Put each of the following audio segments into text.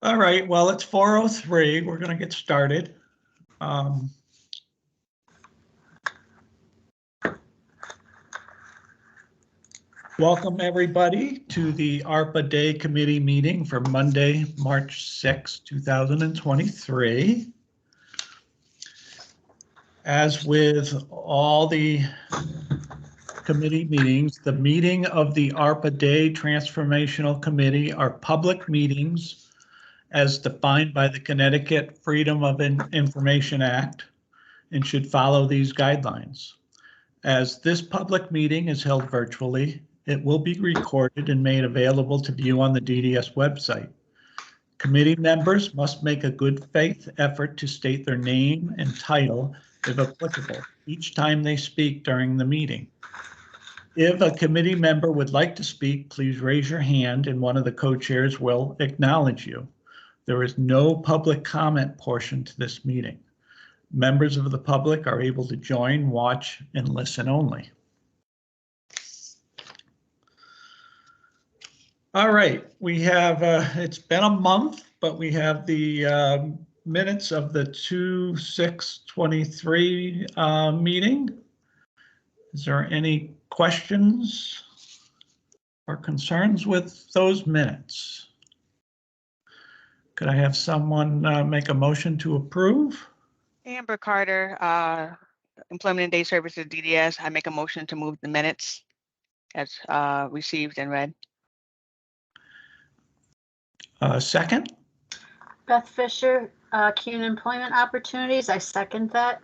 All right, well, it's 4:03. We're going to get started. Welcome, everybody, to the ARPA Day Committee meeting for Monday, March 6, 2023. As with all the committee meetings, the meeting of the ARPA Day Transformational Committee are public meetings as defined by the Connecticut Freedom of Information Act and should follow these guidelines. As this public meeting is held virtually, it will be recorded and made available to view on the DDS website. Committee members must make a good faith effort to state their name and title, if applicable, each time they speak during the meeting. If a committee member would like to speak, please raise your hand and one of the co-chairs will acknowledge you. There is no public comment portion to this meeting. Members of the public are able to join, watch, and listen only. All right, we have, it's been a month, but we have the minutes of the 2/6/23 meeting. Is there any questions or concerns with those minutes? Could I have someone make a motion to approve? Amber Carter, Employment and Day Services, DDS. I make a motion to move the minutes as received and read. Second? Beth Fisher, Community Employment Opportunities. I second that.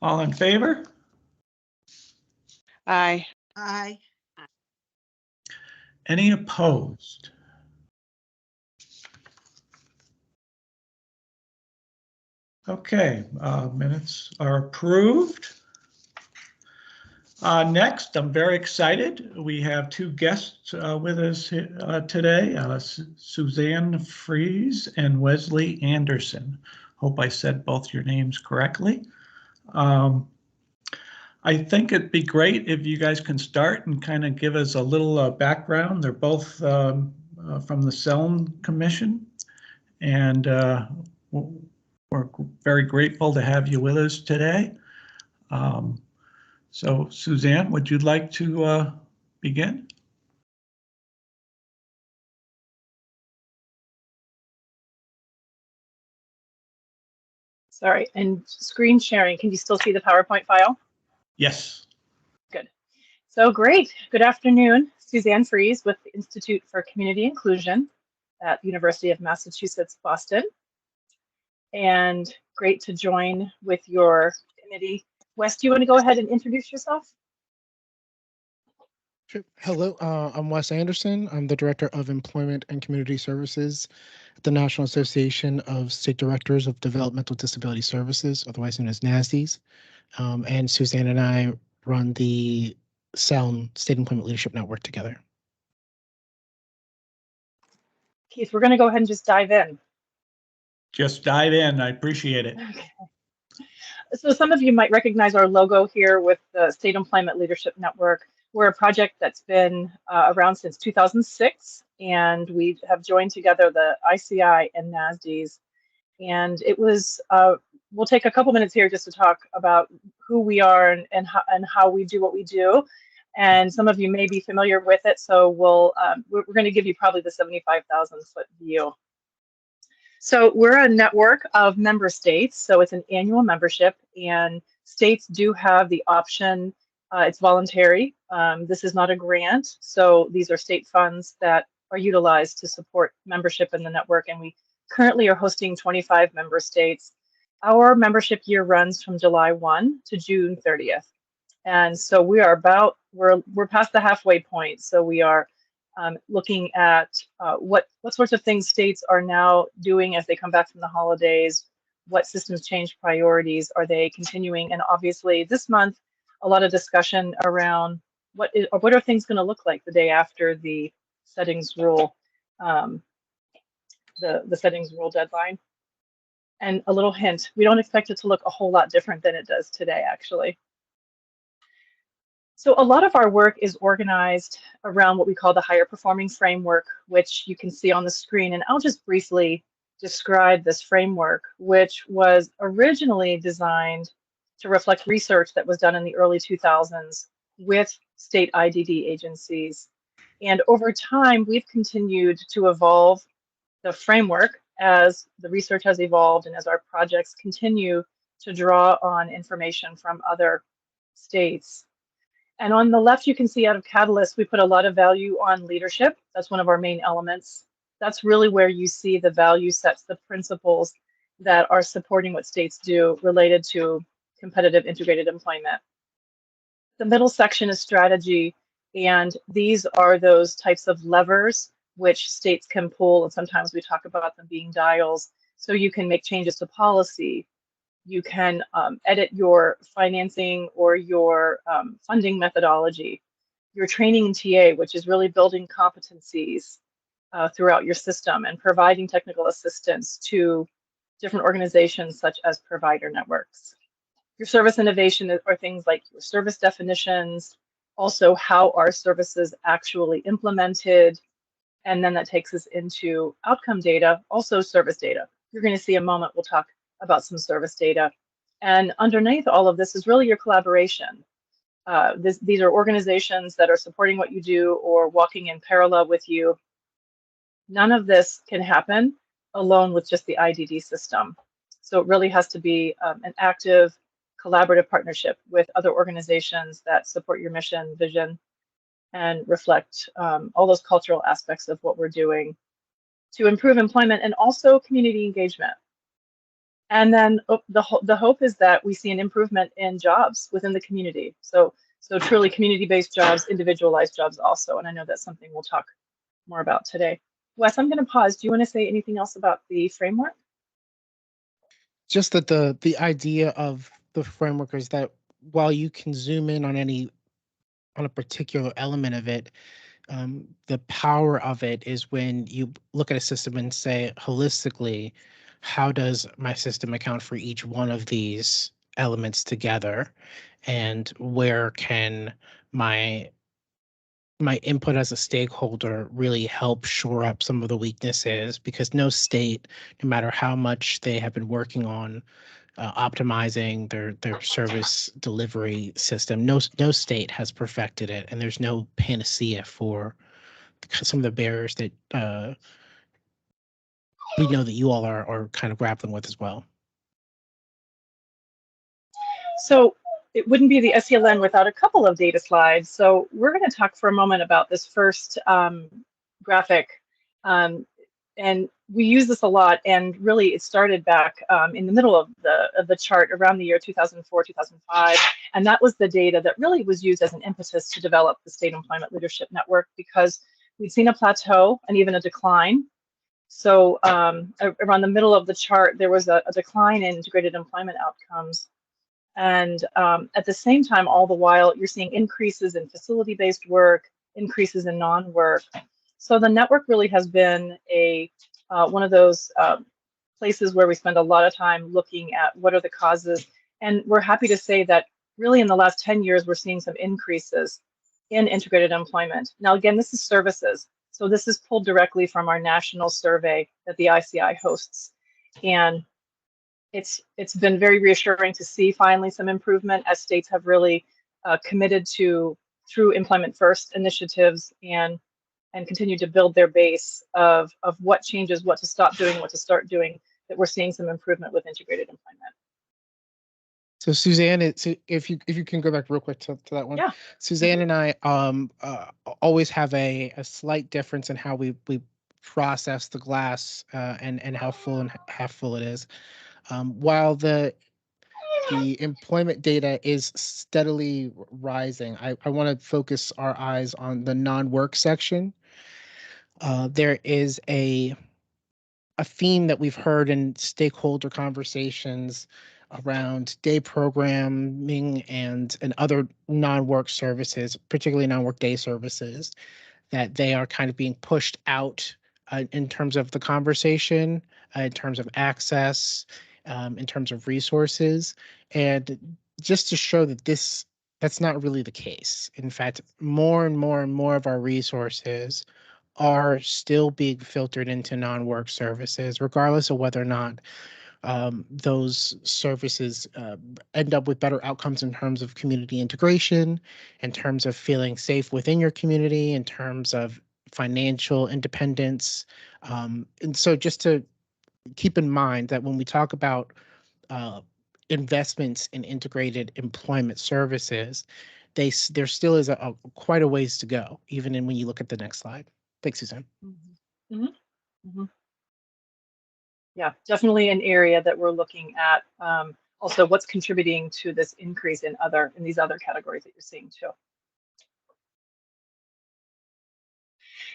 All in favor? Aye. Aye. Any opposed? Okay, minutes are approved. Next, I'm very excited. We have two guests with us today, Suzanne Fries and Wesley Anderson. Hope I said both your names correctly. I think it'd be great if you guys can start and kind of give us a little background. They're both from the Selm Commission, and we're very grateful to have you with us today. So Suzanne, would you like to begin? Sorry, and screen sharing, can you still see the PowerPoint file? Yes. Good. So great. Good afternoon. Suzanne Fries with the Institute for Community Inclusion at the University of Massachusetts, Boston. And great to join with your committee. Wes, do you want to go ahead and introduce yourself? Sure. Hello, I'm Wes Anderson. I'm the Director of Employment and Community Services at the National Association of State Directors of Developmental Disability Services, otherwise known as NASDs. And Suzanne and I run the Selm State Employment Leadership Network together. Keith, we're going to go ahead and just dive in. Just dive in. I appreciate it. Okay. So some of you might recognize our logo here with the State Employment Leadership Network. We're a project that's been around since 2006, and we have joined together the ICI and NASDs. And it was, we'll take a couple minutes here just to talk about who we are and how we do what we do. And some of you may be familiar with it, so we're going to give you probably the 75,000 foot view. So we're a network of member states, so it's an annual membership, and states do have the option. It's voluntary. This is not a grant, so these are state funds that are utilized to support membership in the network, and we currently are hosting 25 member states. Our membership year runs from July 1 to June 30th, and so we are we're past the halfway point. So we are looking at what sorts of things states are now doing as they come back from the holidays. What systems change priorities are they continuing? And obviously this month, a lot of discussion around what are things going to look like the day after the settings rule, the settings rule deadline. And a little hint, we don't expect it to look a whole lot different than it does today, actually. So a lot of our work is organized around what we call the higher performing framework, which you can see on the screen. And I'll just briefly describe this framework, which was originally designed to reflect research that was done in the early 2000s with state IDD agencies. And over time, we've continued to evolve the framework as the research has evolved and as our projects continue to draw on information from other states. And on the left, you can see out of Catalyst, we put a lot of value on leadership. That's one of our main elements. That's really where you see the value sets, the principles that are supporting what states do related to competitive integrated employment. The middle section is strategy, and these are those types of levers which states can pull, and sometimes we talk about them being dials. So you can make changes to policy, you can edit your financing or your funding methodology, your training in TA, which is really building competencies throughout your system and providing technical assistance to different organizations such as provider networks. Your service innovation are things like your service definitions, also how are services actually implemented, and then that takes us into outcome data, also service data. You're going to see a moment, we'll talk about some service data. And underneath all of this is really your collaboration. These are organizations that are supporting what you do or walking in parallel with you. None of this can happen alone with just the IDD system. So it really has to be an active, collaborative partnership with other organizations that support your mission, vision, and reflect all those cultural aspects of what we're doing to improve employment and also community engagement. And then the hope is that we see an improvement in jobs within the community. So truly community-based jobs, individualized jobs also. And I know that's something we'll talk more about today. Wes, I'm going to pause. Do you want to say anything else about the framework? Just that the idea of the framework is that while you can zoom in on a particular element of it, the power of it is when you look at a system and say holistically, how does my system account for each one of these elements together, and where can my input as a stakeholder really help shore up some of the weaknesses? Because no state, no matter how much they have been working on optimizing their service delivery system, no state has perfected it, and there's no panacea for some of the barriers that we know that you all are kind of grappling with as well. So it wouldn't be the SELN without a couple of data slides. So we're going to talk for a moment about this first graphic. And we use this a lot, and really it started back in the middle of the chart around the year 2004, 2005. And that was the data that really was used as an impetus to develop the State Employment Leadership Network, because we'd seen a plateau and even a decline. So around the middle of the chart, there was a decline in integrated employment outcomes. And at the same time, all the while, you're seeing increases in facility-based work, increases in non-work. So the network really has been one of those places where we spend a lot of time looking at what are the causes. And we're happy to say that really in the last 10 years, we're seeing some increases in integrated employment. Now, again, this is services. So this is pulled directly from our national survey that the ICI hosts. And it's been very reassuring to see finally some improvement as states have really committed to, through employment first initiatives, and continue to build their base of what changes, what to stop doing, what to start doing, that we're seeing some improvement with integrated employment. So Suzanne, if you can go back real quick to that one. Yeah. Suzanne and I always have a slight difference in how we process the glass and how full and half full it is. While the employment data is steadily rising, I want to focus our eyes on the non-work section. There is a theme that we've heard in stakeholder conversations around day programming and other non-work services, particularly non-work day services, that they are kind of being pushed out in terms of the conversation, in terms of access, in terms of resources. And just to show that this that's not really the case. In fact, more and more and more of our resources are still being filtered into non-work services, regardless of whether or not those services end up with better outcomes in terms of community integration, in terms of feeling safe within your community, in terms of financial independence. And so just to keep in mind that when we talk about uh, investments in integrated employment services, there still is quite a ways to go, even when you look at the next slide. Thanks, Suzanne. Mhm. Mhm. Yeah, definitely an area that we're looking at. Also, what's contributing to this increase in these other categories that you're seeing too.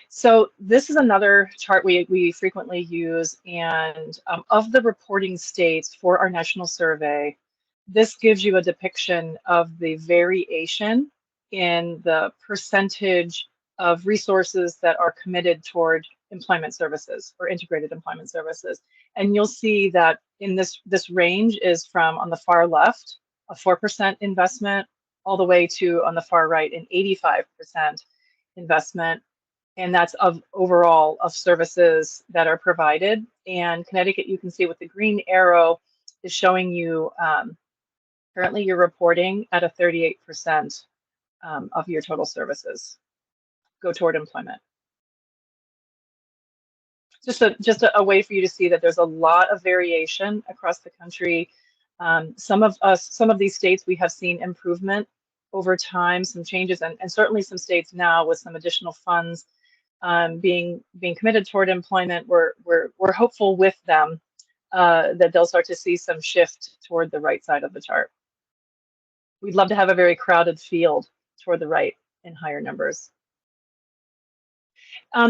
So this is another chart we frequently use, and of the reporting states for our national survey, this gives you a depiction of the variation in the percentage of resources that are committed toward employment services or integrated employment services. And you'll see that in this range is from, on the far left, a 4% investment, all the way to, on the far right, an 85% investment. And that's of overall of services that are provided. And Connecticut, you can see with the green arrow, is showing you currently you're reporting at a 38% of your total services go toward employment. Just a way for you to see that there's a lot of variation across the country. Some of these states we have seen improvement over time, some changes, and certainly some states now with some additional funds being committed toward employment. We're hopeful with them that they'll start to see some shift toward the right side of the chart. We'd love to have a very crowded field toward the right in higher numbers.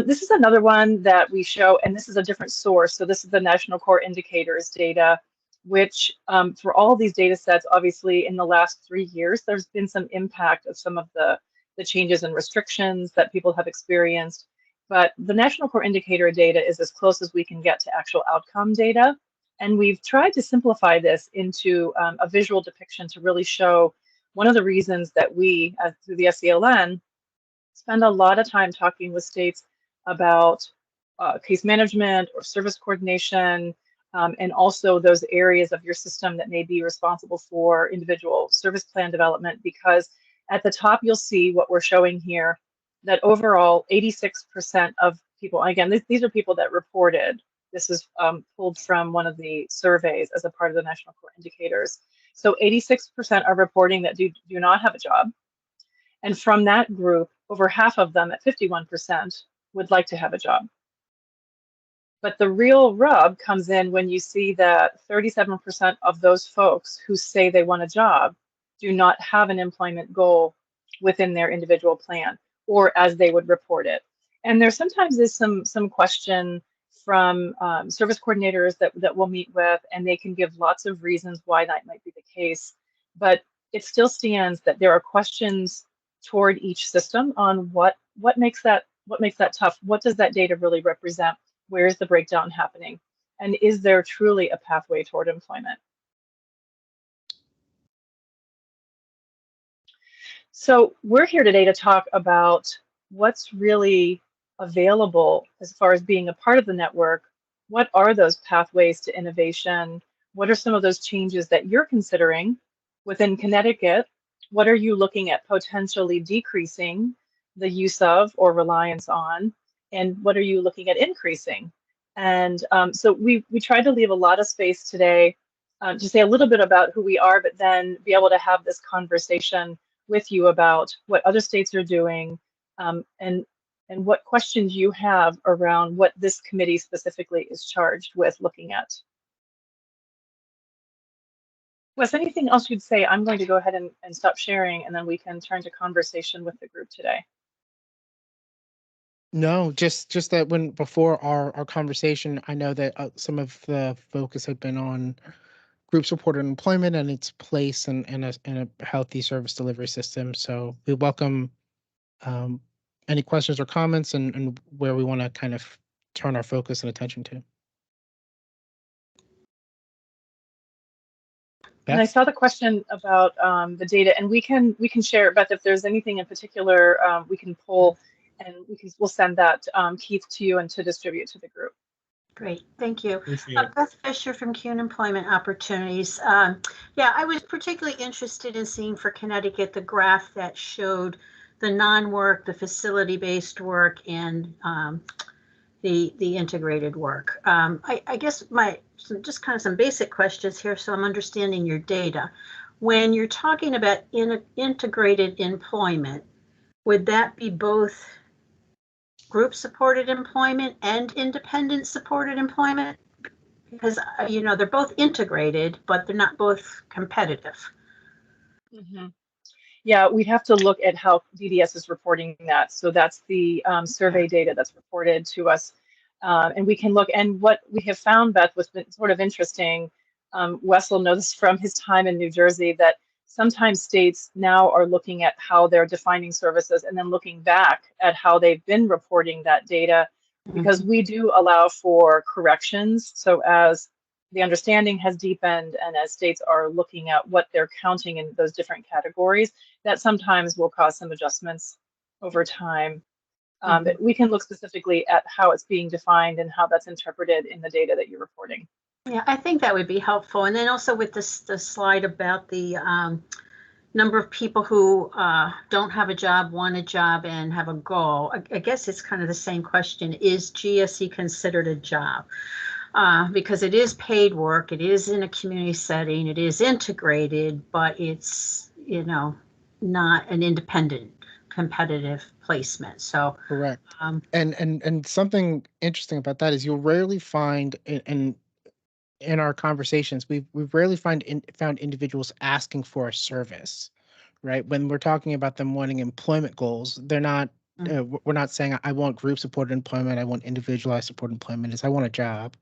This is another one that we show, and this is a different source. So this is the National Core Indicators data, which for all of these data sets, obviously in the last 3 years, there's been some impact of some of the changes and restrictions that people have experienced. But the National Core Indicator data is as close as we can get to actual outcome data. And we've tried to simplify this into a visual depiction to really show one of the reasons that we, through the SELN, spend a lot of time talking with states about case management or service coordination, and also those areas of your system that may be responsible for individual service plan development, because at the top you'll see what we're showing here, that overall 86% of people, again, these are people that reported, this is pulled from one of the surveys as a part of the National Core Indicators. So 86% are reporting that do not have a job. And from that group, over half of them at 51% would like to have a job. But the real rub comes in when you see that 37% of those folks who say they want a job do not have an employment goal within their individual plan, or as they would report it. And there sometimes is some question from service coordinators that we'll meet with, and they can give lots of reasons why that might be the case. But it still stands that there are questions toward each system on what makes that tough. What does that data really represent? Where is the breakdown happening? And is there truly a pathway toward employment? So we're here today to talk about what's really available as far as being a part of the network. What are those pathways to innovation? What are some of those changes that you're considering within Connecticut? What are you looking at potentially decreasing the use of or reliance on? And what are you looking at increasing? And so we tried to leave a lot of space today to say a little bit about who we are, but then be able to have this conversation with you about what other states are doing, and what questions you have around what this committee specifically is charged with looking at. Wes, anything else you'd say? I'm going to go ahead and stop sharing, and then we can turn to conversation with the group today. No, just that when before our conversation, I know that some of the focus had been on group supported employment and its place in a healthy service delivery system. So we welcome any questions or comments and where we want to kind of turn our focus and attention to. And I Beth? saw the question about the data, and we can share, Beth, if there's anything in particular we can pull, and we'll send that, Keith, to you and to distribute to the group. Great, thank you. Appreciate it. Beth Fisher from CUNY Employment Opportunities. Yeah, I was particularly interested in seeing for Connecticut the graph that showed the non-work, the facility-based work, and the integrated work. I guess just kind of some basic questions here, so I'm understanding your data. When you're talking about integrated employment, would that be both group supported employment and independent supported employment? Because, they're both integrated, but they're not both competitive. Mm-hmm. Yeah, we'd have to look at how DDS is reporting that. So that's the survey data that's reported to us. And we can look, and what we have found, Beth, was sort of interesting. Wessel knows from his time in New Jersey that sometimes states now are looking at how they're defining services and then looking back at how they've been reporting that data, because we do allow for corrections. So as the understanding has deepened and as states are looking at what they're counting in those different categories, that sometimes will cause some adjustments over time. But we can look specifically at how it's being defined and how that's interpreted in the data that you're reporting. Yeah, I think that would be helpful. And then also with the slide about the number of people who don't have a job, want a job, and have a goal, I guess it's kind of the same question. Is GSE considered a job? Because it is paid work, it is in a community setting, it is integrated, but it's, not an independent competitive placement. So Correct. And something interesting about that is you'll rarely find in our conversations, we've rarely found individuals asking for a service, right? When we're talking about them wanting employment goals, they're not. We're not saying I want group supported employment. I want individualized supported employment. It's I want a job,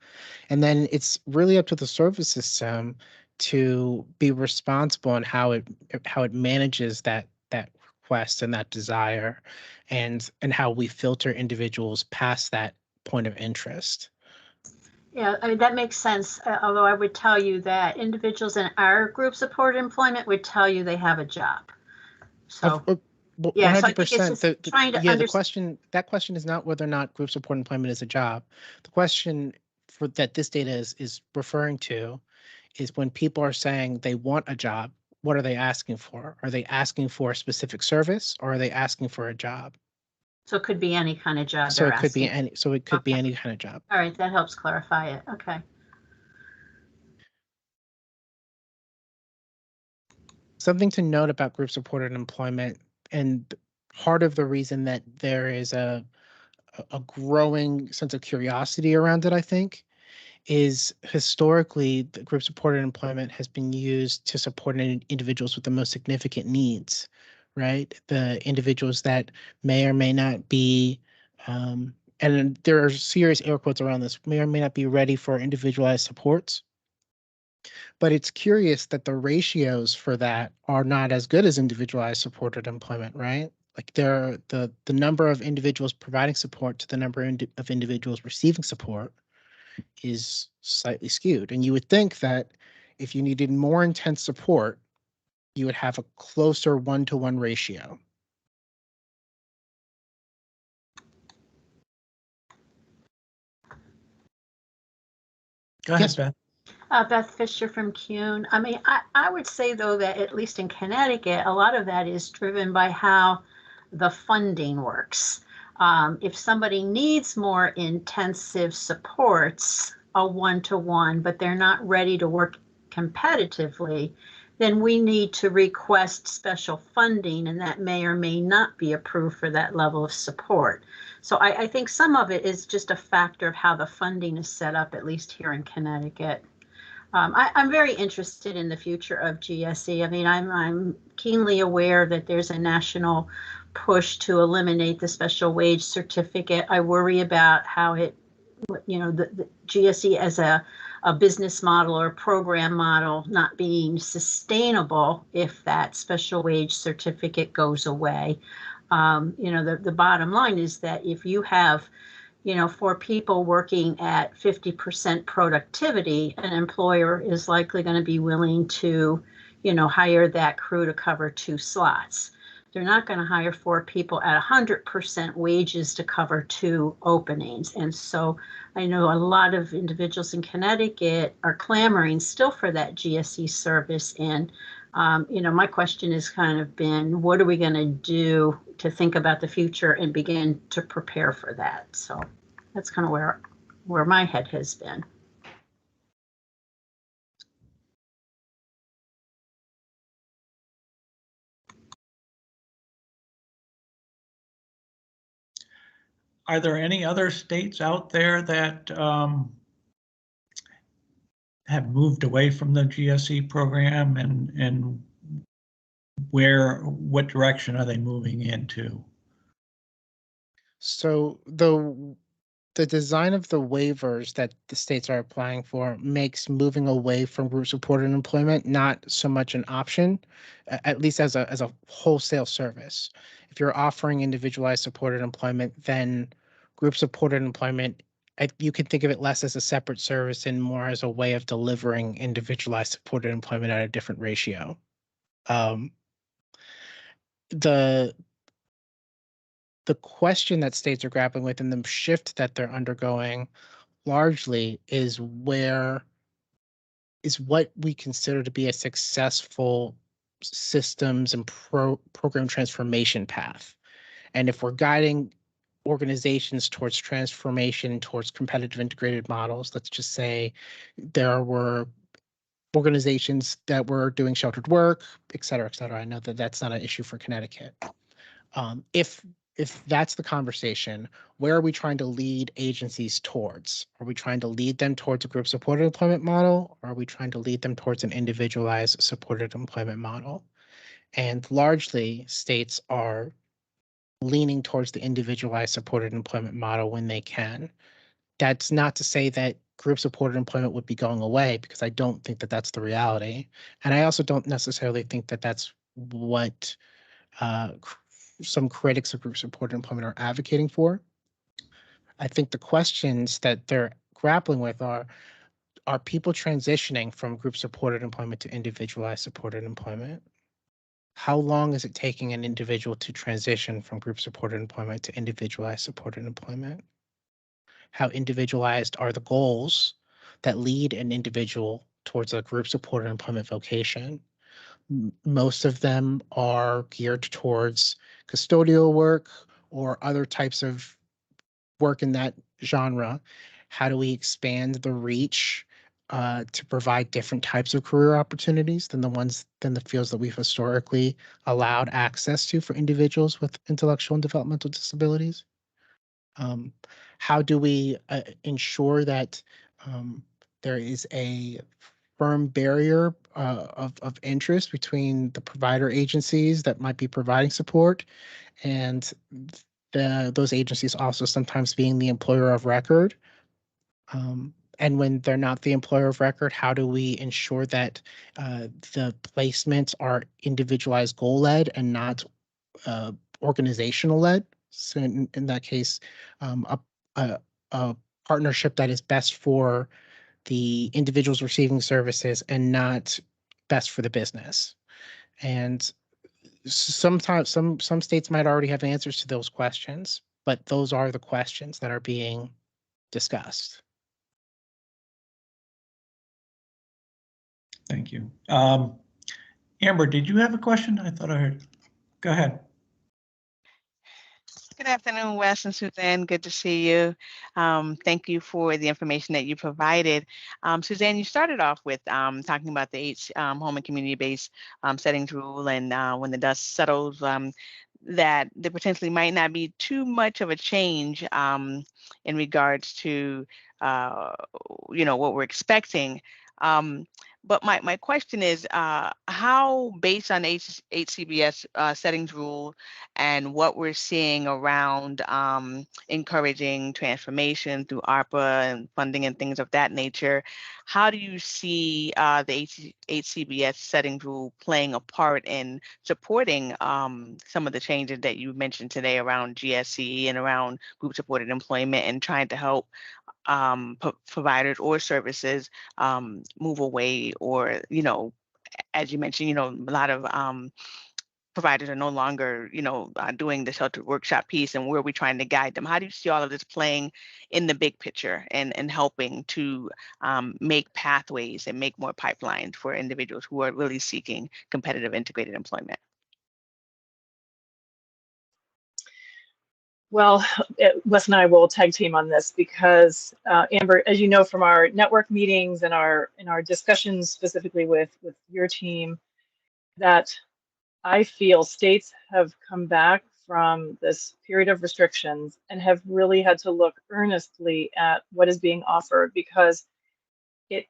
and then it's really up to the service system to be responsible on how it manages that request and that desire, and how we filter individuals past that point of interest. yeah, I mean, that makes sense. Although I would tell you that individuals in our group supported employment would tell you they have a job. So yeah, so I think it's just trying to understand. That question is not whether or not group support employment is a job. The question that this data is referring to is when people are saying they want a job, what are they asking for? Are they asking for a specific service, or are they asking for a job? So it could be any kind of job. So it could be any. So it could be any kind of job. All right, that helps clarify it. Okay. Something to note about group supported employment, and part of the reason that there is a growing sense of curiosity around it, I think, is historically the group supported employment has been used to support individuals with the most significant needs, right? The individuals that may or may not be, and there are serious air quotes around this, may or may not be ready for individualized supports. But it's curious that the ratios for that are not as good as individualized supported employment, right? Like the number of individuals providing support to the number of individuals receiving support is slightly skewed. And you would think that if you needed more intense support, you would have a closer 1-to-1 ratio. Go ahead, Yes. Beth. Beth Fisher from CUNY. I mean, I would say, though, that at least in Connecticut, a lot of that is driven by how the funding works. If somebody needs more intensive supports, a 1-to-1, but they're not ready to work competitively, then we need to request special funding, and that may or may not be approved for that level of support. So I think some of it is just a factor of how the funding is set up, at least here in Connecticut. I'm very interested in the future of GSE. I mean, I'm keenly aware that there's a national push to eliminate the special wage certificate. I worry about how it, the GSE as a business model or program model not being sustainable if that special wage certificate goes away. The bottom line is that if you have for people working at 50% productivity, an employer is likely going to be willing to, hire that crew to cover 2 slots. They're not going to hire 4 people at 100% wages to cover 2 openings. And so I know a lot of individuals in Connecticut are clamoring still for that GSE service. And, my question has kind of been, what are we going to do to think about the future and begin to prepare for that? So that's kind of where my head has been. Are there any other states out there that have moved away from the GSE program, and what direction are they moving into? So the design of the waivers that the states are applying for makes moving away from group supported employment not so much an option, at least as a wholesale service. If you're offering individualized supported employment, then group supported employment, you can think of it less as a separate service and more as a way of delivering individualized supported employment at a different ratio. The question that states are grappling with and the shift that they're undergoing largely is what we consider to be a successful systems and program transformation path. And if we're guiding organizations towards transformation, towards competitive integrated models, let's just say there were organizations that were doing sheltered work, et cetera, et cetera. I know that that's not an issue for Connecticut. If that's the conversation, where are we trying to lead agencies towards? Are we trying to lead them towards a group supported employment model, or are we trying to lead them towards an individualized supported employment model? And largely, states are leaning towards the individualized supported employment model when they can. That's not to say that group supported employment would be going away, because I don't think that that's the reality. And I also don't necessarily think that that's what some critics of group supported employment are advocating for. I think the questions that they're grappling with are people transitioning from group supported employment to individualized supported employment? How long is it taking an individual to transition from group supported employment to individualized supported employment? How individualized are the goals that lead an individual towards a group supported employment vocation? Most of them are geared towards custodial work or other types of work in that genre. How do we expand the reach to provide different types of career opportunities than the fields that we've historically allowed access to for individuals with intellectual and developmental disabilities? How do we ensure that there is a firm barrier of interest between the provider agencies that might be providing support and those agencies also sometimes being the employer of record? And when they're not the employer of record, how do we ensure that the placements are individualized goal-led and not organizational-led? So in that case, a partnership that is best for the individuals receiving services and not best for the business. And sometimes some states might already have answers to those questions, but those are the questions that are being discussed. Thank you. Amber, did you have a question? I thought I heard. Go ahead. Good afternoon, Wes and Suzanne. Good to see you. Thank you for the information that you provided. Suzanne, you started off with talking about the 8 home and community-based settings rule, and when the dust settles, that there potentially might not be too much of a change in regards to what we're expecting. But my question is, how, based on HCBS settings rule and what we're seeing around encouraging transformation through ARPA and funding and things of that nature, how do you see the HCBS settings rule playing a part in supporting some of the changes that you mentioned today around GSE and around group-supported employment and trying to help providers or services move away, or, you know, as you mentioned, you know, a lot of providers are no longer, you know, doing the sheltered workshop piece, and where are we trying to guide them? How do you see all of this playing in the big picture and helping to make pathways and make more pipelines for individuals who are really seeking competitive integrated employment? Well, Wes and I will tag team on this because Amber, as you know from our network meetings and our discussions specifically with your team, that I feel states have come back from this period of restrictions and have really had to look earnestly at what is being offered, because it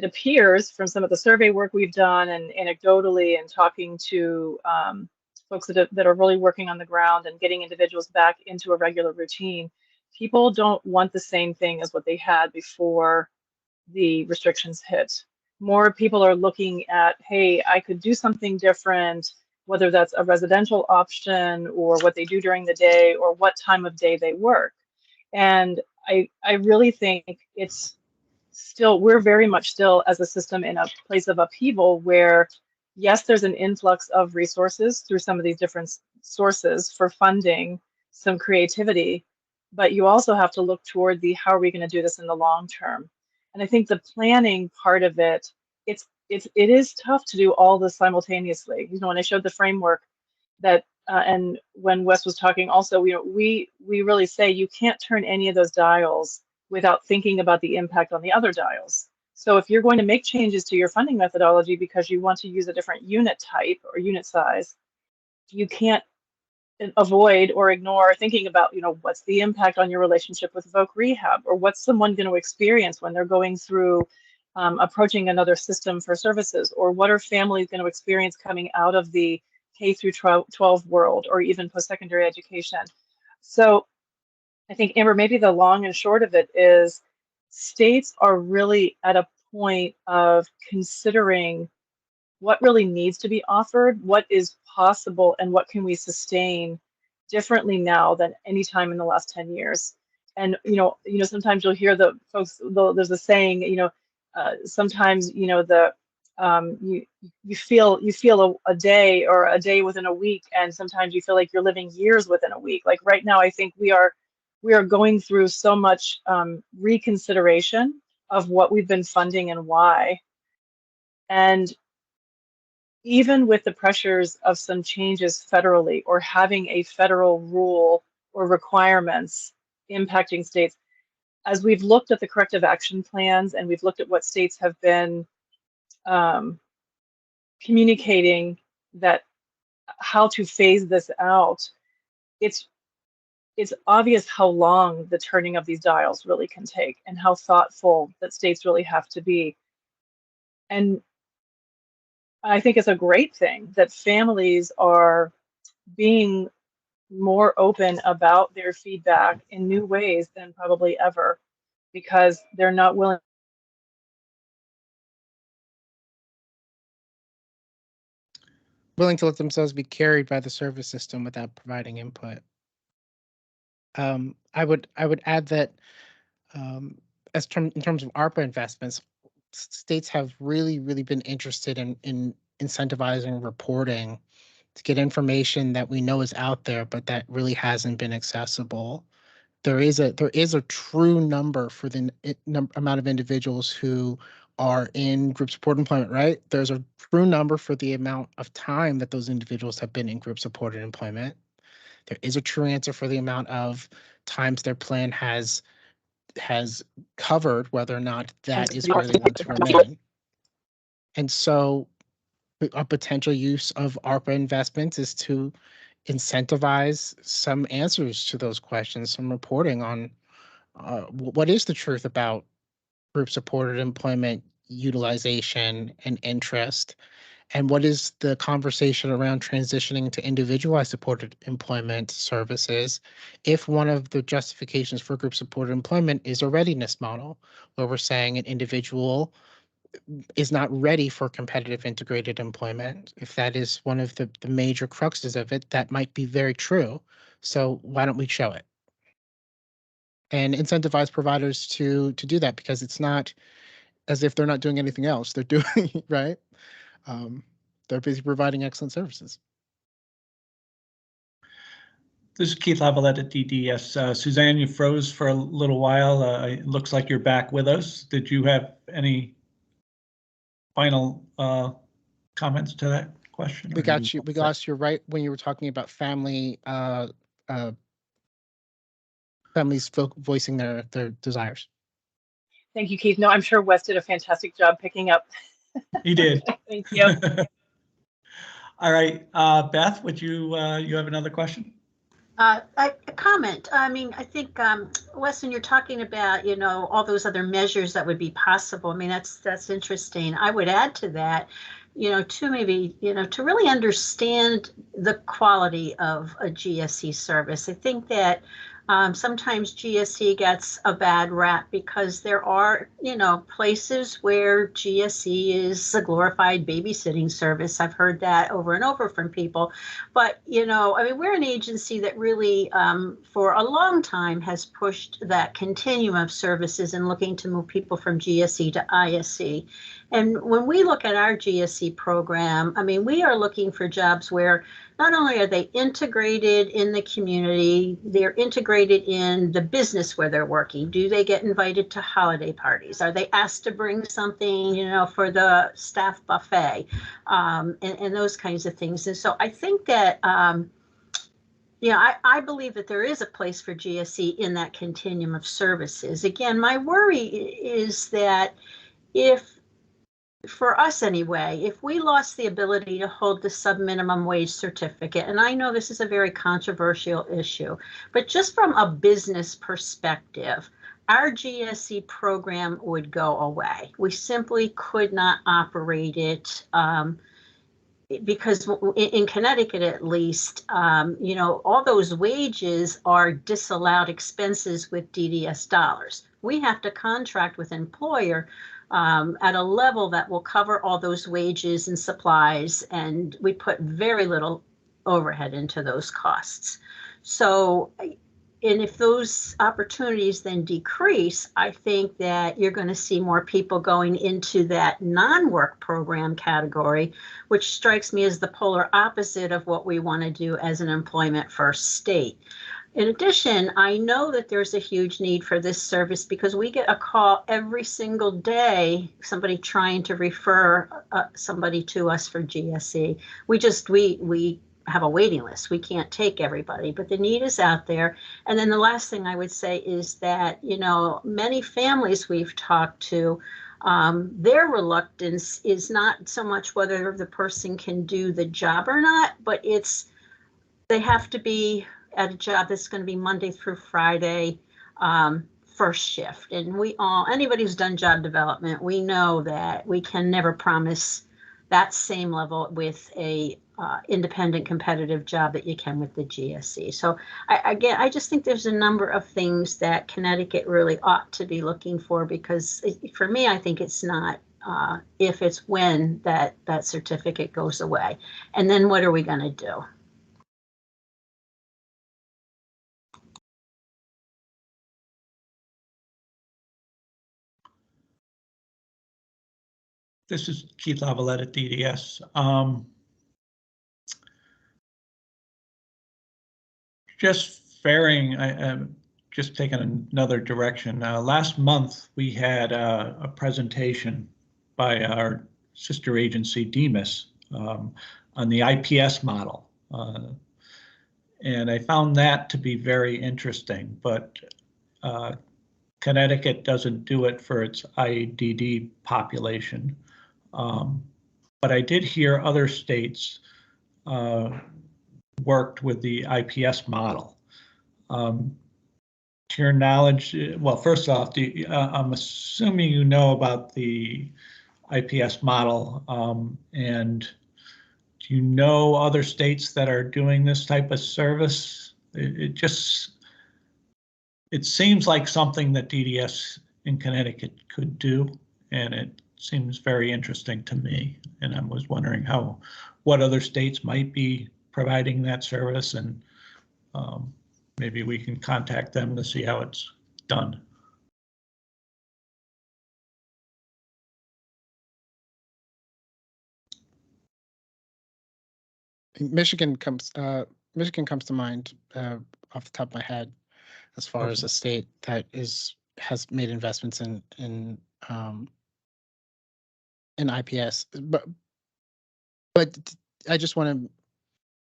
appears from some of the survey work we've done and anecdotally and talking to folks that are really working on the ground and getting individuals back into a regular routine, people don't want the same thing as what they had before the restrictions hit. More people are looking at, hey, I could do something different, whether that's a residential option or what they do during the day or what time of day they work. And I really think it's still, we're very much still as a system in a place of upheaval where, yes, there's an influx of resources through some of these different sources for funding, some creativity, but you also have to look toward the how are we going to do this in the long term. And I think the planning part of it, it is tough to do all this simultaneously. You know, when I showed the framework that and when Wes was talking also, we really say you can't turn any of those dials without thinking about the impact on the other dials. So if you're going to make changes to your funding methodology because you want to use a different unit type or unit size, you can't avoid or ignore thinking about, you know, what's the impact on your relationship with voc rehab, or what's someone going to experience when they're going through approaching another system for services, or what are families going to experience coming out of the K through 12 world, or even post-secondary education. So I think, Amber, maybe the long and short of it is states are really at a point of considering what really needs to be offered, what is possible, and what can we sustain differently now than any time in the last 10 years. And sometimes you'll hear the folks, there's a saying, sometimes you feel a day or a day within a week, and sometimes you feel like you're living years within a week. Like right now, I think we are going through so much reconsideration of what we've been funding and why. And even with the pressures of some changes federally, or having a federal rule or requirements impacting states, as we've looked at the corrective action plans and we've looked at what states have been communicating that how to phase this out, it's obvious how long the turning of these dials really can take and how thoughtful that states really have to be. And I think it's a great thing that families are being more open about their feedback in new ways than probably ever, because they're not willing to let themselves be carried by the service system without providing input. I would add that in terms of ARPA investments, states have really been interested in incentivizing reporting to get information that we know is out there, but that really hasn't been accessible. There is a true number for the amount of individuals who are in group support employment, right? There's a true number for the amount of time that those individuals have been in group supported employment. There is a true answer for the amount of times their plan has covered whether or not that is where they want to remain. And so a potential use of ARPA investments is to incentivize some answers to those questions, some reporting on what is the truth about group supported employment utilization and interest? And what is the conversation around transitioning to individualized supported employment services if one of the justifications for group supported employment is a readiness model, where we're saying an individual is not ready for competitive integrated employment? If that is one of the major cruxes of it, that might be very true. So why don't we show it? And incentivize providers to do that, because it's not as if they're not doing anything else. They're doing, right? They're busy providing excellent services. This is Keith Lavalette at DDS. Suzanne, you froze for a little while. It looks like you're back with us. Did you have any final comments to that question? We got you. We lost you right when you were talking about families voicing their desires. Thank you, Keith. No, I'm sure Wes did a fantastic job picking up. He did. Thank you. All right, Beth, would you have another question? A comment. I mean, I think, Weston, you're talking about, all those other measures that would be possible. I mean, that's interesting. I would add to that, to maybe, to really understand the quality of a GSE service. I think that sometimes GSE gets a bad rap because there are, places where GSE is a glorified babysitting service. I've heard that over and over from people. But, I mean, we're an agency that really, for a long time, has pushed that continuum of services and looking to move people from GSE to ISE. And when we look at our GSE program, I mean, we are looking for jobs where not only are they integrated in the community, they're integrated in the business where they're working. Do they get invited to holiday parties? Are they asked to bring something, for the staff buffet, and those kinds of things? And so I think that, I believe that there is a place for GSE in that continuum of services. Again, my worry is that for us anyway, if we lost the ability to hold the sub-minimum wage certificate, and I know this is a very controversial issue, but just from a business perspective, our GSE program would go away. We simply could not operate it because in Connecticut, at least, all those wages are disallowed expenses with DDS dollars. We have to contract with employer at a level that will cover all those wages and supplies, and we put very little overhead into those costs. So, and if those opportunities then decrease, I think that you're going to see more people going into that non-work program category, which strikes me as the polar opposite of what we want to do as an employment first state. In addition, I know that there's a huge need for this service because we get a call every single day, somebody trying to refer somebody to us for GSE. We have a waiting list. We can't take everybody, but the need is out there. And then the last thing I would say is that, many families we've talked to, their reluctance is not so much whether the person can do the job or not, but they have to be at a job that's going to be Monday through Friday, first shift. And anybody who's done job development, we know that we can never promise that same level with a independent competitive job that you can with the GSE. So I just think there's a number of things that Connecticut really ought to be looking for, because for me, I think it's not if, it's when that certificate goes away. And then what are we going to do? This is Keith Lavalette at DDS. I'm just taking another direction. Last month, we had a presentation by our sister agency, DEMIS, on the IPS model. And I found that to be very interesting, but Connecticut doesn't do it for its IDD population. But I did hear other states worked with the IPS model. To your knowledge, well, first off, I'm assuming you know about the IPS model. And do you know other states that are doing this type of service? It seems like something that DDS in Connecticut could do, and it seems very interesting to me. And I was wondering what other states might be providing that service, and maybe we can contact them to see how it's done. Michigan comes to mind off the top of my head as far as a state that has made investments in IPS, but I just want to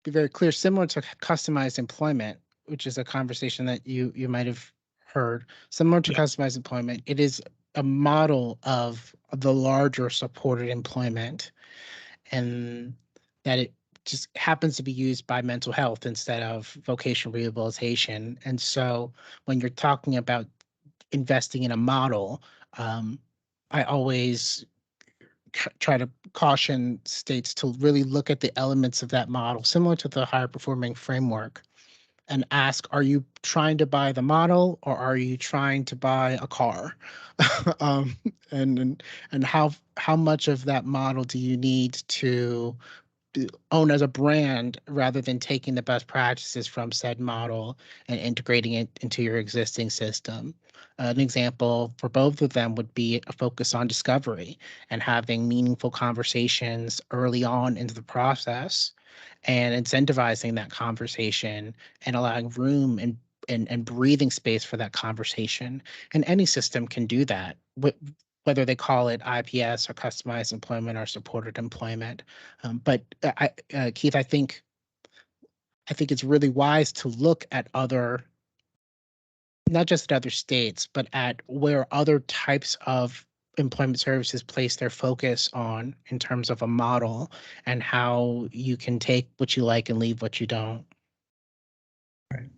be very clear. Similar to customized employment, which is a conversation that you might have heard, similar to customized employment, it is a model of the larger supported employment, and that it just happens to be used by mental health instead of vocational rehabilitation. And so when you're talking about investing in a model, I always try to caution states to really look at the elements of that model, similar to the higher performing framework, and ask, are you trying to buy the model or are you trying to buy a car? And how much of that model do you need to own as a brand rather than taking the best practices from said model and integrating it into your existing system? An example for both of them would be a focus on discovery and having meaningful conversations early on into the process and incentivizing that conversation and allowing room and breathing space for that conversation. And any system can do that, whether they call it IPS or customized employment or supported employment. But Keith, I think it's really wise to look at not just at other states, but at where other types of employment services place their focus on in terms of a model and how you can take what you like and leave what you don't. Right.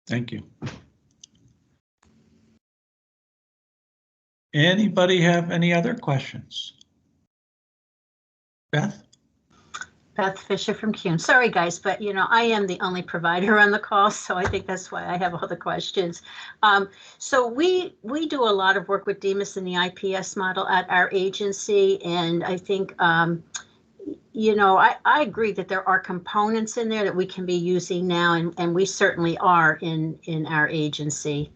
Thank you. Anybody have any other questions? Beth? Beth Fisher from Kuhn. Sorry, guys, but I am the only provider on the call, so I think that's why I have all the questions. So we do a lot of work with DEMIS and the IPS model at our agency, and I think I agree that there are components in there that we can be using now, and we certainly are in our agency.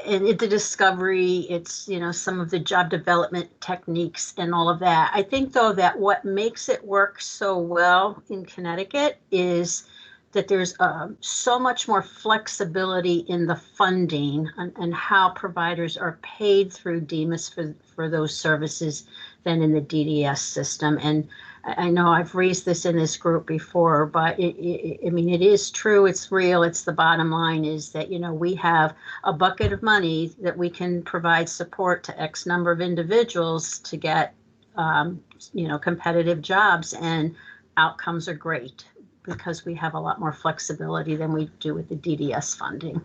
And the discovery, it's, some of the job development techniques and all of that. I think, though, that what makes it work so well in Connecticut is that there's so much more flexibility in the funding and how providers are paid through DEMIS for those services than in the DDS system. And I know I've raised this in this group before, but it is true, it's real, it's the bottom line is that, we have a bucket of money that we can provide support to X number of individuals to get, competitive jobs, and outcomes are great because we have a lot more flexibility than we do with the DDS funding.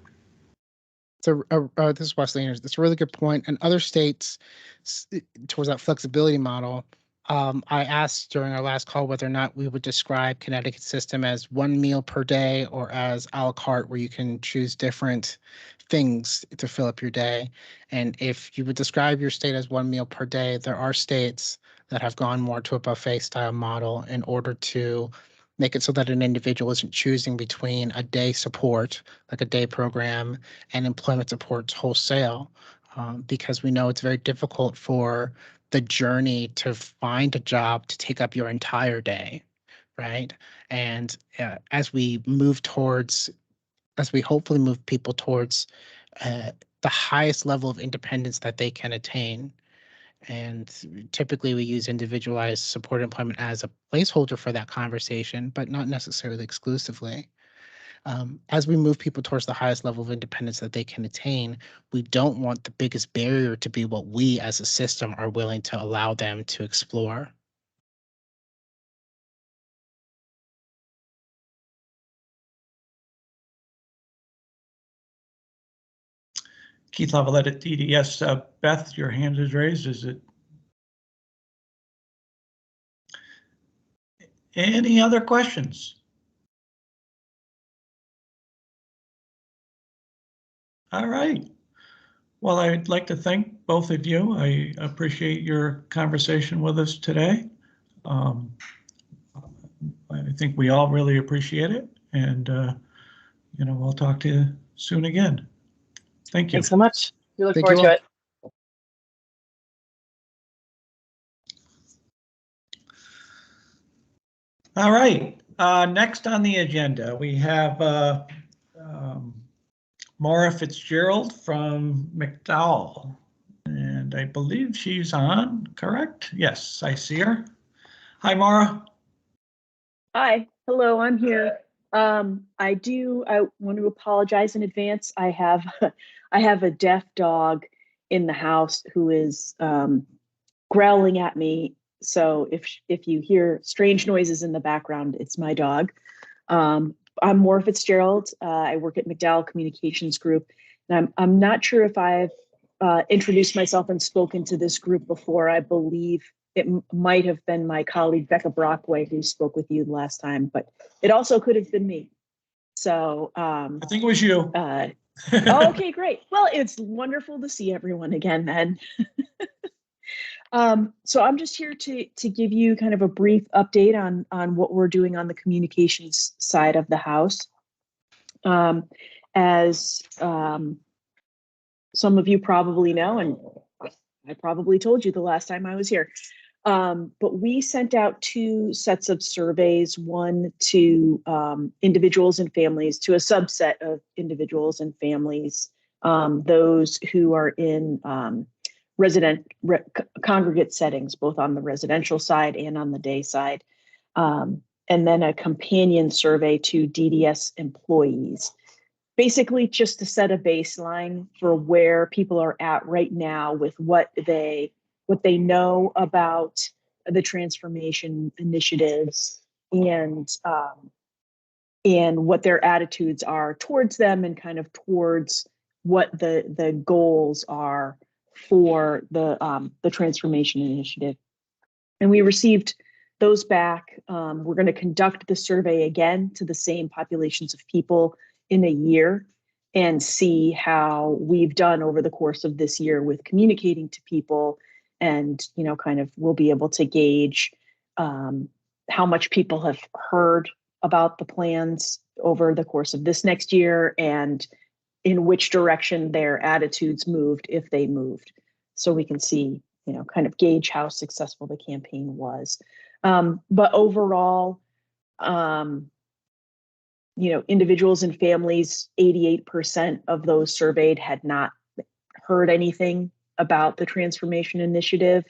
So this is Wesley. That's a really good point. And other states, towards that flexibility model, I asked during our last call whether or not we would describe Connecticut's system as 1 meal per day or as a la carte, where you can choose different things to fill up your day. And if you would describe your state as 1 meal per day, there are states that have gone more to a buffet style model in order to make it so that an individual isn't choosing between a day support, like a day program, and employment supports wholesale, because we know it's very difficult for the journey to find a job to take up your entire day, right? And as we hopefully move people towards the highest level of independence that they can attain, and typically we use individualized support employment as a placeholder for that conversation, but not necessarily exclusively. As we move people towards the highest level of independence that they can attain, we don't want the biggest barrier to be what we as a system are willing to allow them to explore. Keith Lavalette at DDS. Beth, your hand is raised. Is it? Any other questions? All right. Well, I'd like to thank both of you. I appreciate your conversation with us today. I think we all really appreciate it. And, you know, we'll talk to you soon again. Thank you. Thanks so much. We look Thank forward you to all. it. All right. Next on the agenda, we have Maura Fitzgerald from McDowell. And I believe she's on, correct? Yes, I see her. Hi, Maura. Hi, hello, I'm here. I want to apologize in advance. I have a deaf dog in the house who is growling at me. So if you hear strange noises in the background, it's my dog. I'm Maura Fitzgerald. I work at McDowell Communications Group, and I'm not sure if I've introduced myself and spoken to this group before. I believe it might have been my colleague Becca Brockway who spoke with you last time, but it also could have been me. So I think it was you. Okay, great. Well, it's wonderful to see everyone again then. So I'm just here to give you kind of a brief update on what we're doing on the communications side of the house. As some of you probably know, and I probably told you the last time I was here, but we sent out 2 sets of surveys, one to individuals and families, to a subset of individuals and families, those who are in congregate settings, both on the residential side and on the day side, and then a companion survey to DDS employees. Basically, just to set a baseline for where people are at right now with what they know about the transformation initiatives and what their attitudes are towards them, and kind of towards what the goals are for the transformation initiative. And we received those back. We're going to conduct the survey again to the same populations of people in a year and see how we've done over the course of this year with communicating to people. And, you know, kind of we'll be able to gauge how much people have heard about the plans over the course of this next year, and in which direction their attitudes moved, if they moved. So we can see, you know, kind of gauge how successful the campaign was. But overall, you know, individuals and families, 88% of those surveyed had not heard anything about the transformation initiative.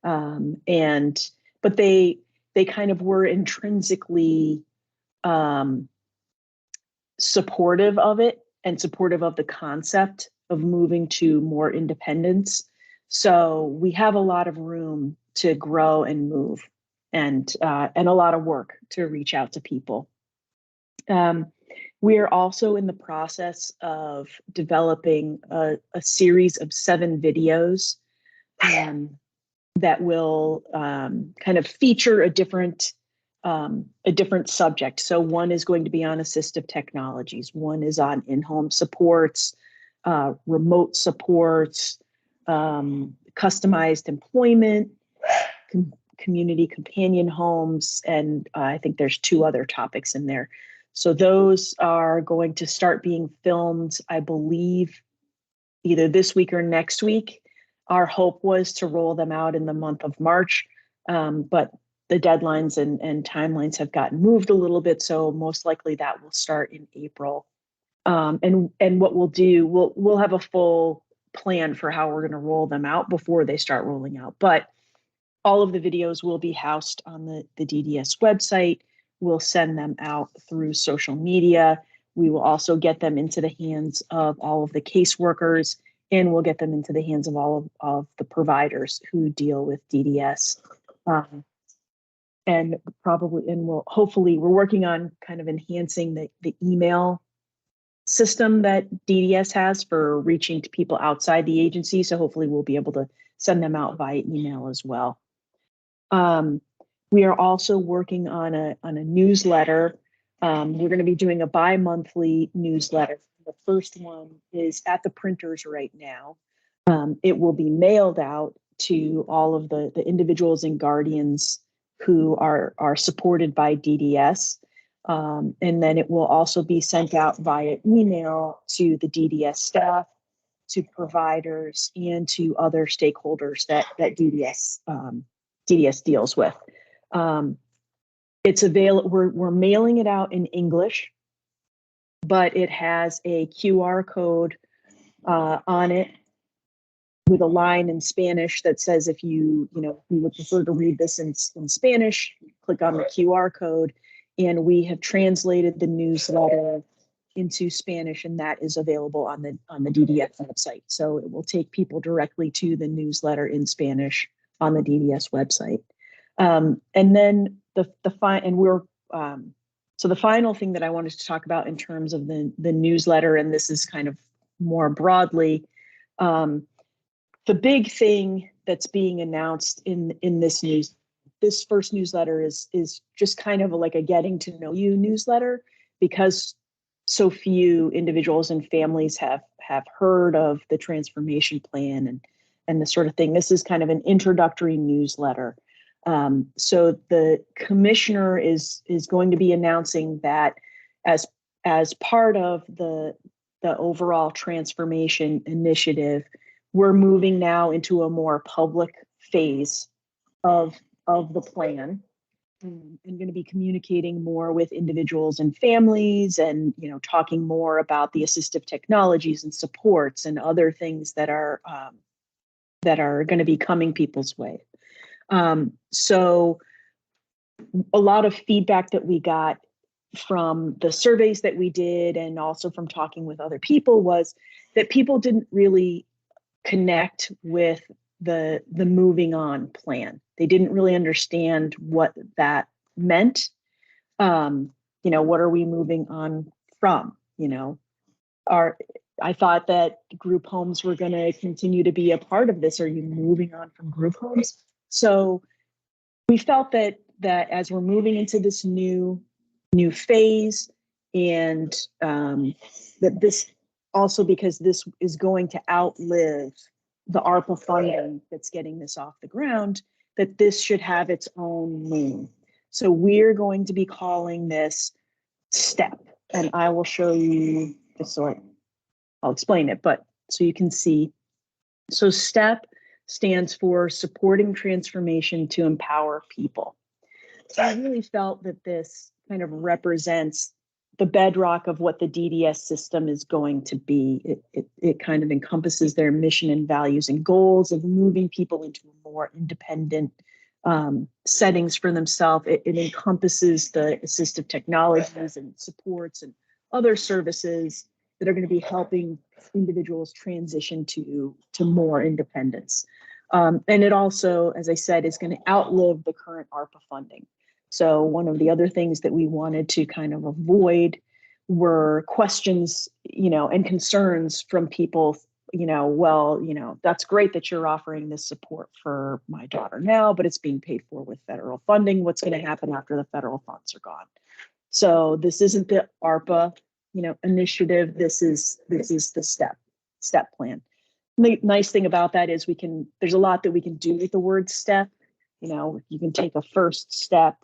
But they kind of were intrinsically supportive of it and supportive of the concept of moving to more independence. So we have a lot of room to grow and move, and a lot of work to reach out to people. We are also in the process of developing a series of 7 videos that will kind of feature a different subject. So one is going to be on assistive technologies. One is on in-home supports, remote supports, customized employment, community companion homes, and I think there's 2 other topics in there. So those are going to start being filmed, I believe, either this week or next week. Our hope was to roll them out in the month of March, but the deadlines and timelines have gotten moved a little bit, so most likely that will start in April. And what we'll do, we'll have a full plan for how we're going to roll them out before they start rolling out. But all of the videos will be housed on the DDS website. We'll send them out through social media. We will also get them into the hands of all of the caseworkers, and we'll get them into the hands of all of the providers who deal with DDS. We're working on kind of enhancing the email system that DDS has for reaching to people outside the agency. So hopefully we'll be able to send them out via email as well. We are also working on a newsletter. We're going to be doing a bi-monthly newsletter. The first one is at the printers right now. It will be mailed out to all of the individuals and guardians who are supported by DDS. And then it will also be sent out via email to the DDS staff, to providers, and to other stakeholders that DDS deals with. It's available. We're mailing it out in English, but it has a QR code on it with a line in Spanish that says if you would prefer to read this in Spanish, click on the QR code. And we have translated the newsletter into Spanish, and that is available on the DDS website. So it will take people directly to the newsletter in Spanish on the DDS website. And then the final thing that I wanted to talk about in terms of the newsletter, and this is kind of more broadly, the big thing that's being announced in this first newsletter is just kind of like a getting to know you newsletter, because so few individuals and families have heard of the transformation plan and the sort of thing. This is kind of an introductory newsletter. So the commissioner is going to be announcing that as part of the overall transformation initiative, we're moving now into a more public phase of the plan, and going to be communicating more with individuals and families, and talking more about the assistive technologies and supports and other things that are going to be coming people's way. So a lot of feedback that we got from the surveys that we did, and also from talking with other people, was that people didn't really connect with the moving on plan. They didn't really understand what that meant. What are we moving on from? I thought that group homes were going to continue to be a part of this. Are you moving on from group homes? So we felt that as we're moving into this new phase, and that this also, because this is going to outlive the ARPA funding that's getting this off the ground, that this should have its own name. So we're going to be calling this STEP, and I will show you this. I'll explain it, but so you can see. So STEP stands for Supporting Transformation to Empower People. So I really felt that this kind of represents the bedrock of what the DDS system is going to be. It kind of encompasses their mission and values and goals of moving people into more independent settings for themselves. It encompasses the assistive technologies and supports and other services that are going to be helping individuals transition to more independence. And it also, as I said, is going to outlive the current ARPA funding. So one of the other things that we wanted to kind of avoid were questions, and concerns from people, that's great that you're offering this support for my daughter now, but it's being paid for with federal funding. What's going to happen after the federal funds are gone? So this isn't the ARPA, initiative. This is the STEP plan. The nice thing about that is there's a lot that we can do with the word STEP. You can take a first step.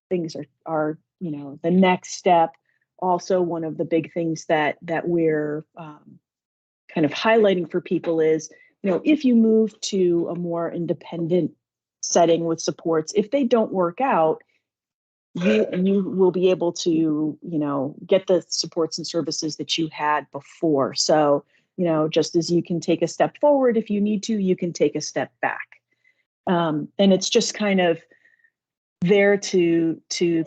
Things are the next step. Also, one of the big things that we're kind of highlighting for people is, if you move to a more setting with supports, if they don't work out, you will be able to, get the supports and services that you had before. So, just as you can take a step forward, if you need to, you can take a step back. And it's just kind of there to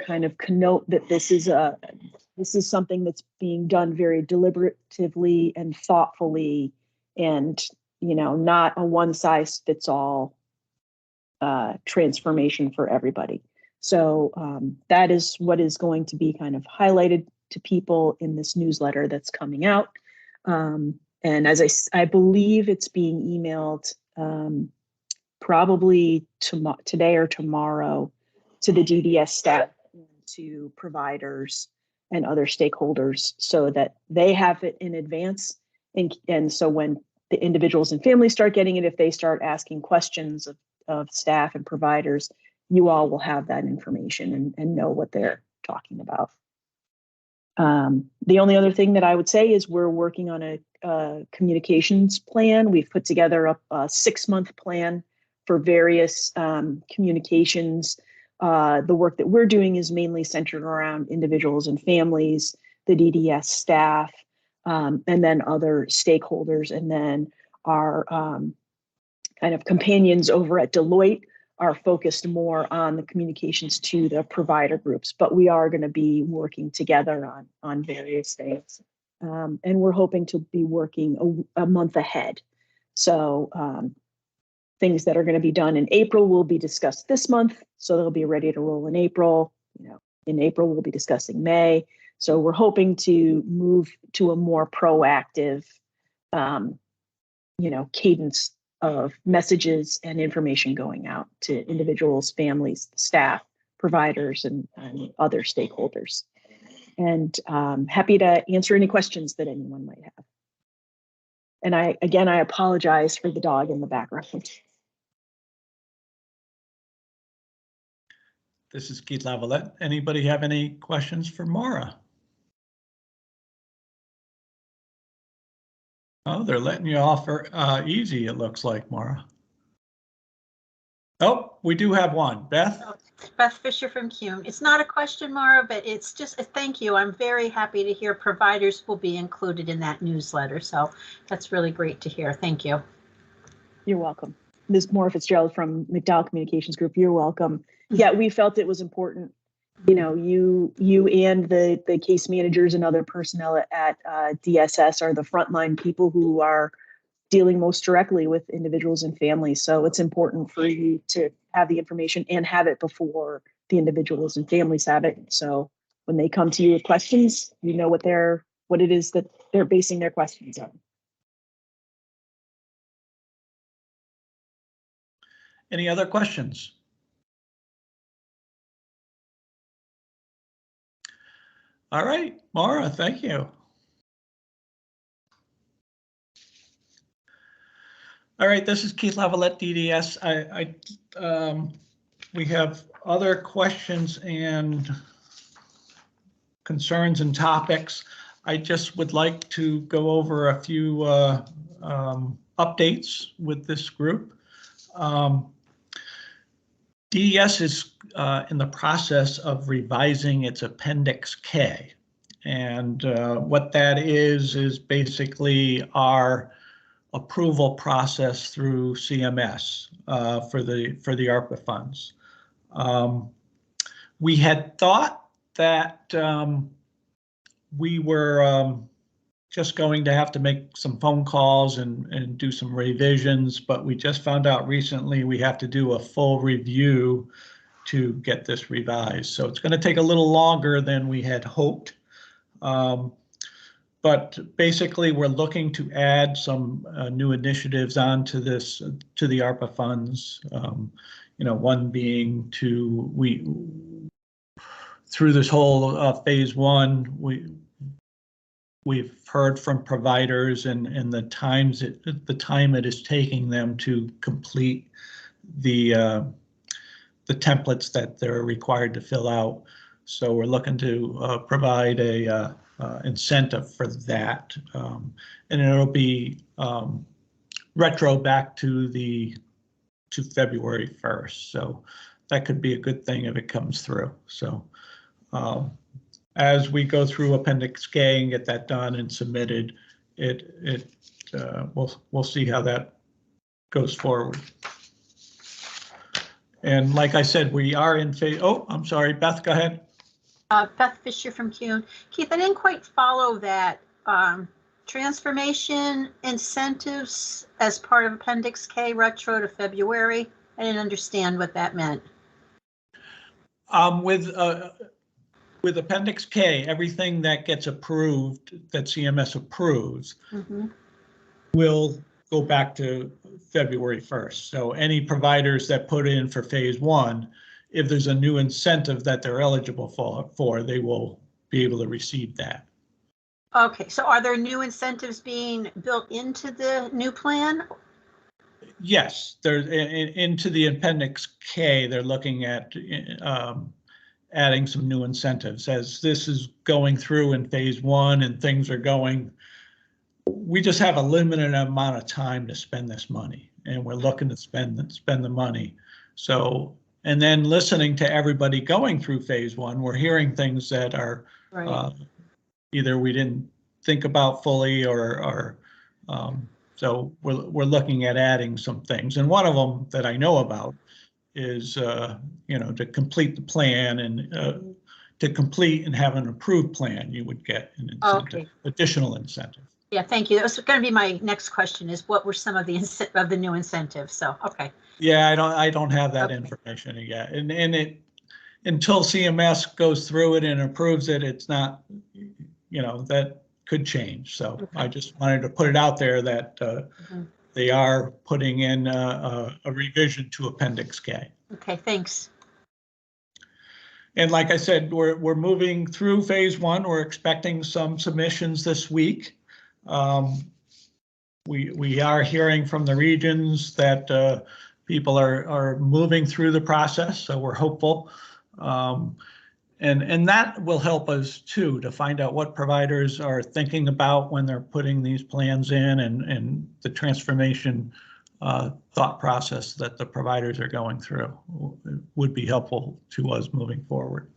kind of connote that this is something that's being done very deliberatively and thoughtfully, and not a one size fits all transformation for everybody. So that is what is going to be kind of highlighted to people in this newsletter that's coming out. And as I believe it's being emailed probably today or tomorrow to the DDS staff, to providers and other stakeholders, so that they have it in advance. And so when the individuals and families start getting it, if they start asking questions of staff and providers, you all will have that information and know what they're talking about. The only other thing that I would say is we're working on a communications plan. We've put together a 6-month plan for various communications. The work that we're doing is mainly centered around individuals and families, the DDS staff, and then other stakeholders. And then our kind of companions over at Deloitte are focused more on the communications to the provider groups, but we are going to be working together on various things. And we're hoping to be working a month ahead. So things that are going to be done in April will be discussed this month. So they'll be ready to roll in April. In April, we'll be discussing May. So we're hoping to move to a more proactive, cadence of messages and information going out to individuals, families, staff, providers, and other stakeholders. And happy to answer any questions that anyone might have. And I apologize for the dog in the background. This is Keith Lavalette. Anybody have any questions for Maura? Oh, they're letting you off easy, it looks like, Maura. Oh, we do have one. Beth? Beth Fisher from CUNY. It's not a question, Maura, but it's just a thank you. I'm very happy to hear providers will be included in that newsletter. So that's really great to hear. Thank you. You're welcome. This is Maura Fitzgerald from McDowell Communications Group. You're welcome. Yeah, we felt it was important. You and the case managers and other personnel at DSS are the frontline people who are dealing most directly with individuals and families. So it's important for you to have the information and have it before the individuals and families have it. So when they come to you with questions, you know what it is that they're basing their questions on. Any other questions? All right, Maura, thank you. All right, this is Keith Lavalette, DDS. We have other questions and concerns and topics. I just would like to go over a few updates with this group. DES is in the process of revising its Appendix K. And what that is basically our approval process through CMS for the ARPA funds. We had thought that we were just going to have to make some phone calls and do some revisions, but we just found out recently we have to do a full review to get this revised. So it's going to take a little longer than we had hoped. But basically, we're looking to add some new initiatives onto this, to the ARPA funds. One being through this whole phase one, we've heard from providers and the time it is taking them to complete the templates that they're required to fill out. So we're looking to provide a incentive for that, and it'll be retro back to February 1st. So that could be a good thing if it comes through. So as we go through Appendix K and get that done and submitted, we'll see how that goes forward. And like I said, we are in phase. Oh, I'm sorry, Beth, go ahead. Beth Fisher from CUNY. Keith, I didn't quite follow that transformation incentives as part of Appendix K retro to February. I didn't understand what that meant. with Appendix K, everything that gets approved, that CMS approves, will go back to February 1st. So any providers that put in for phase 1, if there's a new incentive that they're eligible for, they will be able to receive that. Okay, so are there new incentives being built into the new plan? Yes, there's into the Appendix K, they're looking at adding some new incentives as this is going through in phase 1 and things are going. We just have a limited amount of time to spend this money, and we're looking to spend the money. So, and then listening to everybody going through phase 1, we're hearing things that are either we didn't think about fully or so we're looking at adding some things. And one of them that I know about is, to complete the plan and to complete and have an approved plan, you would get an incentive, additional incentive. Yeah, thank you. That was going to be my next question is what were some of the new incentives? So, okay. Yeah, I don't have that information yet. And it, until CMS goes through it and approves it, it's not, that could change. So I just wanted to put it out there that they are putting in a revision to Appendix K. Okay, thanks. And like I said, we're moving through phase 1. We're expecting some submissions this week. We are hearing from the regions that people are moving through the process, so we're hopeful. And that will help us too to find out what providers are thinking about when they're putting these plans in and the transformation thought process that the providers are going through would be helpful to us moving forward.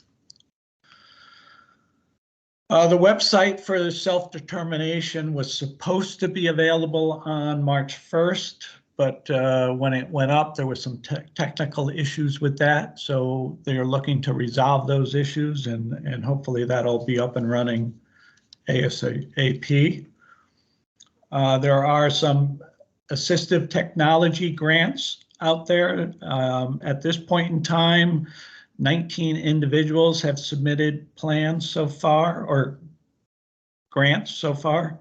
The website for the self-determination was supposed to be available on March 1st, but when it went up, there were some technical issues with that. So they are looking to resolve those issues and hopefully that'll be up and running ASAP. There are some assistive technology grants out there. At this point in time, 19 individuals have submitted plans so far, or grants so far,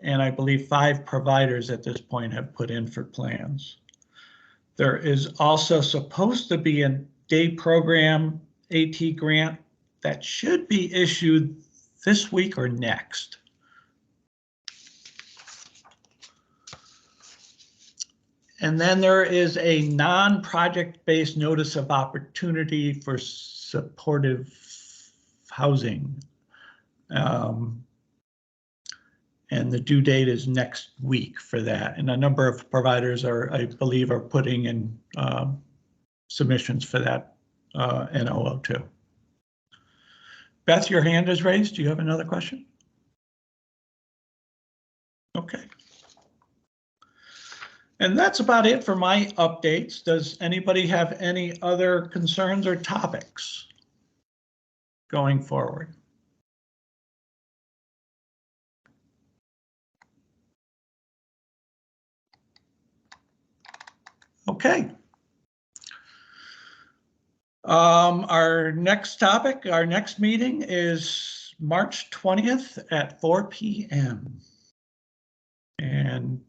and I believe 5 providers at this point have put in for plans. There is also supposed to be a day program AT grant that should be issued this week or next. And then there is a non-project-based notice of opportunity for supportive housing. And the due date is next week for that. And a number of providers I believe, are putting in submissions for that NOO too. Beth, your hand is raised. Do you have another question? Okay. And that's about it for my updates. Does anybody have any other concerns or topics going forward? Okay. Our next topic, our next meeting is March 20th at 4 p.m. And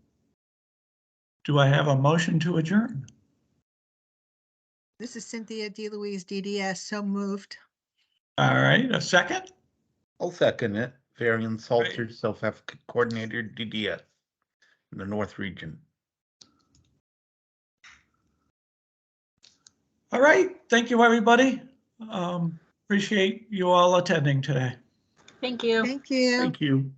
do I have a motion to adjourn? This is Cynthia DeLuise, DDS, so moved. All right, a second? I'll second it. Varian Salter, Self-Advocate Coordinator, DDS, in the North Region. All right, thank you, everybody. Appreciate you all attending today. Thank you. Thank you. Thank you.